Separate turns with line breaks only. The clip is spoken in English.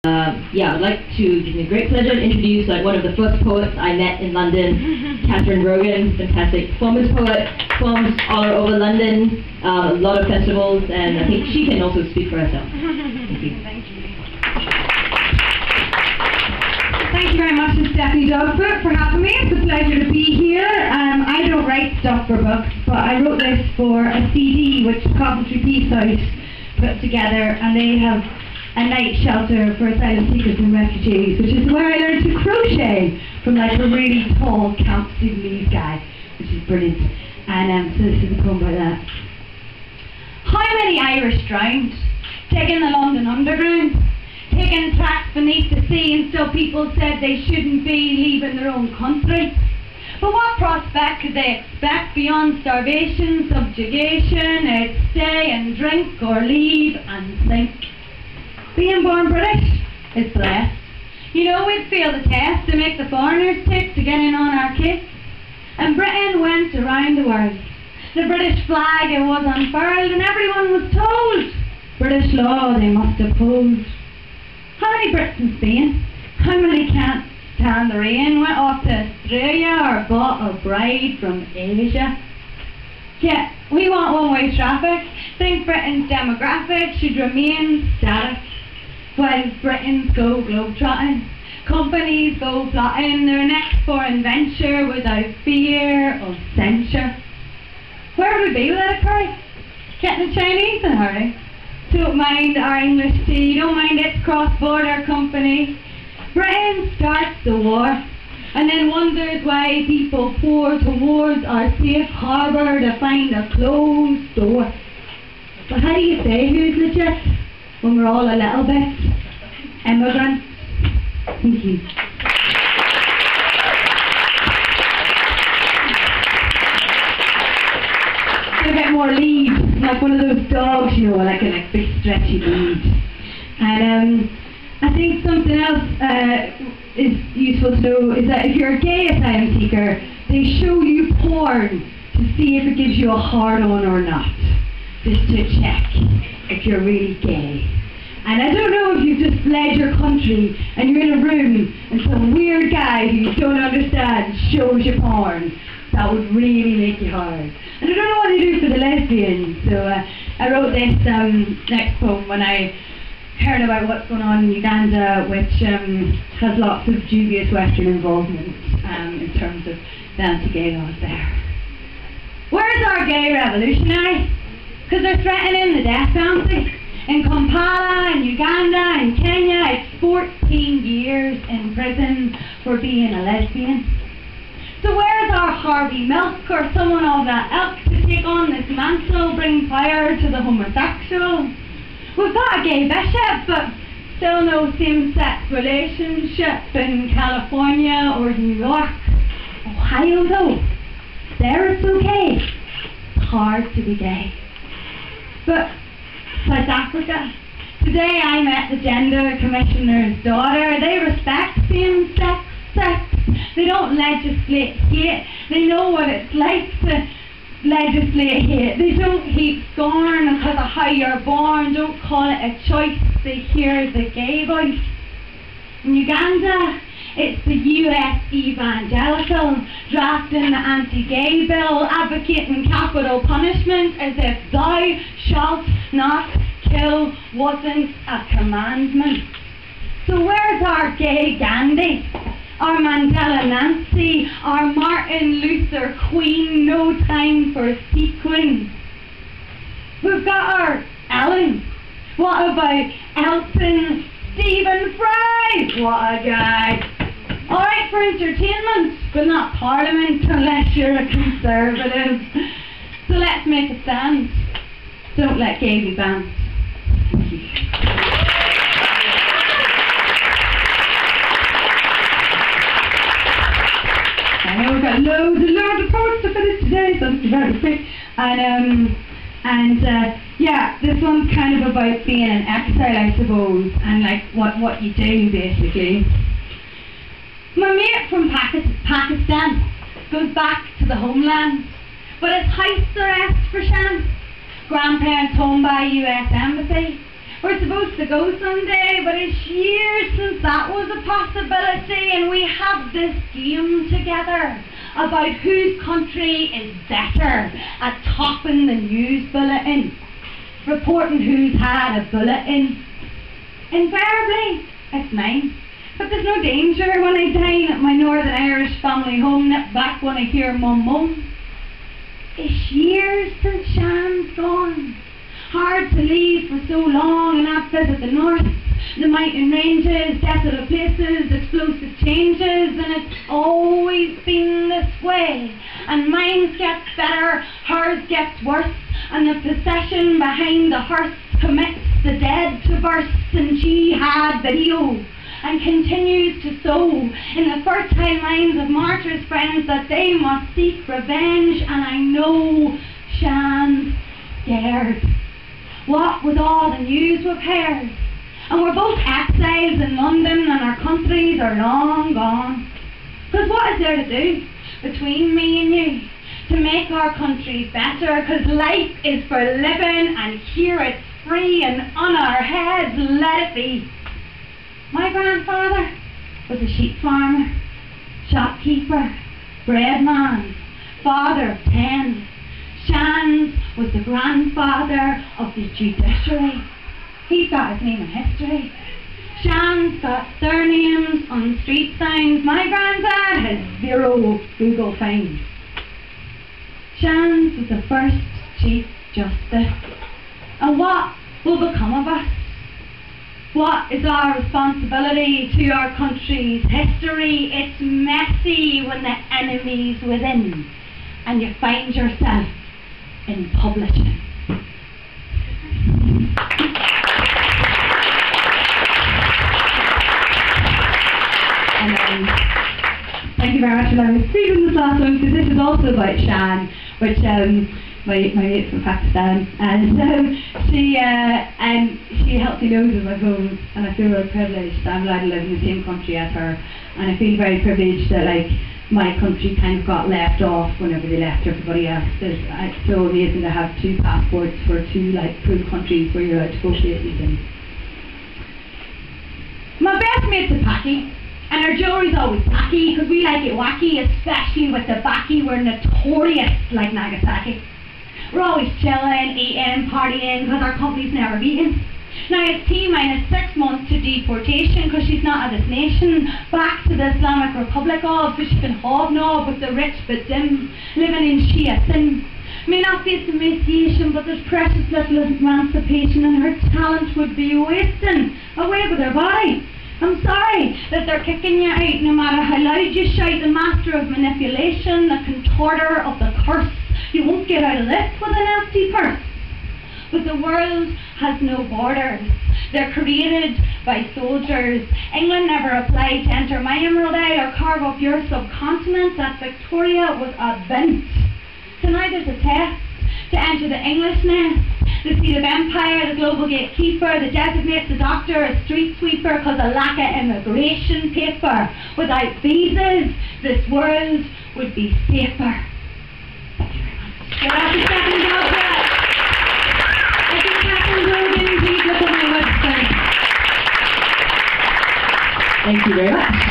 Yeah, I'd like to give me a great pleasure to introduce one of the first poets I met in London, Catherine Brogan, fantastic performance poet, performs all over London, a lot of festivals, and I think she can also speak for herself. Thank you.
Thank you. Thank you very much to Stephanie Dogbert for having me. It's a pleasure to be here. I don't write stuff for books, but I wrote this for a CD which Coventry Peace House put together, and they have a night shelter for asylum seekers and refugees, which is where I learned to crochet from like a really tall Camp Sudanese guy, which is brilliant. And so this is a poem about that. How many Irish drowned, taking the London Underground, taking tracks beneath the sea, and still people said they shouldn't be leaving their own country. But what prospect could they expect beyond starvation, subjugation, it's stay and drink or leave and sink? Being born British is blessed. You know, we'd fail the test to make the foreigners tick to get in on our case. And Britain went around the world. The British flag, it was unfurled, and everyone was told British law they must uphold. How many Brits in Spain? How many can't stand the rain? Went off to Australia or bought a bride from Asia? Yeah, we want one-way traffic. Think Britain's demographic should remain static. While Britons go globe-trotting, companies go plotting their next foreign venture without fear of censure. Where would we be without a curry? Getting the Chinese in a hurry. Don't mind our English tea, don't mind its cross-border company. Britain starts the war, and then wonders why people pour towards our safe harbour to find a closed door. But how do you say who's legit when we're all a little bit immigrants? Thank you. A bit more lead, like one of those dogs, you know, like a big stretchy lead. And I think something else is useful to know is that if you're a gay asylum seeker, they show you porn to see if it gives you a hard-on or not, just to check if you're really gay. And I don't know if you've just fled your country and you're in a room and some weird guy who you don't understand shows you porn. That would really make you hard. And I don't know what to do for the lesbians, so I wrote this next poem when I heard about what's going on in Uganda, which has lots of dubious Western involvement in terms of the anti-gay laws there. Where's our gay revolutionary? Because they're threatening the death penalty. In Kampala, in Uganda, in Kenya, it's 14 years in prison for being a lesbian. So where's our Harvey Milk or someone of that ilk to take on this mantle, bring fire to the homosexual? We've got a gay bishop, but still no same-sex relationship in California or New York. Ohio though, there it's okay. It's hard to be gay. But South Africa, today I met the gender commissioner's daughter. They respect same-sex sex. They don't legislate hate. They know what it's like to legislate hate. They don't hate scorn because of how you're born. Don't call it a choice. They hear the gay voice. In Uganda, it's the US evangelical drafting the anti-gay bill, advocating capital punishment as if thou shalt not kill wasn't a commandment. So where's our gay Gandhi? Our Mandela Nancy, our Martin Luther Queen, no time for sequin. We've got our Ellen. What about Elton Stephen Fry? What a guy. Alright for entertainment, but not Parliament unless you're a Conservative. So let's make a stand. Don't let gay be banned. Thank you. I know we've got loads of poets to finish today, so it's very quick. Yeah, this one's kind of about being in exile, I suppose, and like what you do basically. My mate from Pakistan goes back to the homeland, but it's house arrest for Shan. Grandparents home by US Embassy. We're supposed to go someday, but it's years since that was a possibility, and we have this game together about whose country is better at topping the news bulletin, reporting who's had a bulletin. Invariably, it's mine. But there's no danger when I dine at my Northern Irish family home, nip back when I hear mum mum. It's years since Shan's gone. Hard to leave for so long and not visit the north, the mountain ranges, desolate places, explosive changes, and it's always been this way. And mine gets better, hers gets worse, and the procession behind the hearse commits the dead to burst, and she had video and continues to sow in the fertile minds of martyrs' friends that they must seek revenge, and I know Shan's scared. What with all the news we've heard? And we're both exiles in London, and our countries are long gone. Because what is there to do between me and you to make our country better? Because life is for living, and here it's free and on our heads, let it be. My grandfather was a sheep farmer, shopkeeper, bread man, father of 10. Shan's was the grandfather of the judiciary. He's got his name in history. Shan's got surnames on street signs. My granddad has 0 Google finds. Shan's was the first Chief Justice. And what will become of us? What is our responsibility to our country's history? It's messy when the enemy's within and you find yourself in publishing. And thank you very much for letting me speak on this last one, because this is also about Shan, which my mate from Pakistan, and she helped me loads with my phone, and I feel very privileged that I'm allowed to live in the same country as her, and I feel very privileged that my country kind of got left off whenever they left everybody else. It's so amazing to have 2 passports for 2 cool countries where you're allowed to go places in. My best mate's a Paki, and our jewelry's always tacky because we like it wacky, especially with the backy. We're notorious like Nagasaki. We're always chilling, eating, partying because our company's never beaten. Now it's T-6 months to deportation because she's not of this nation, back to the Islamic Republic of, so she can hobnob with the rich but dim, living in Shia sin. May not face emaciation, but there's precious little emancipation, and her talent would be wasting away with her body. I'm sorry that they're kicking you out no matter how loud you shout. The master of manipulation, the contorter of the curse. You won't get out of this with an empty purse. But the world has no borders. They're created by soldiers. England never applied to enter my Emerald Isle or carve up your subcontinent. That Victoria was a bent. So now there's a test to enter the English nest, the seat of empire, the global gatekeeper, the designates the doctor, a street sweeper, because of lack of immigration paper. Without visas, this world would be safer. Thank you very much. Good afternoon, I think Catherine Grogan, please look at my website.
Thank you very much.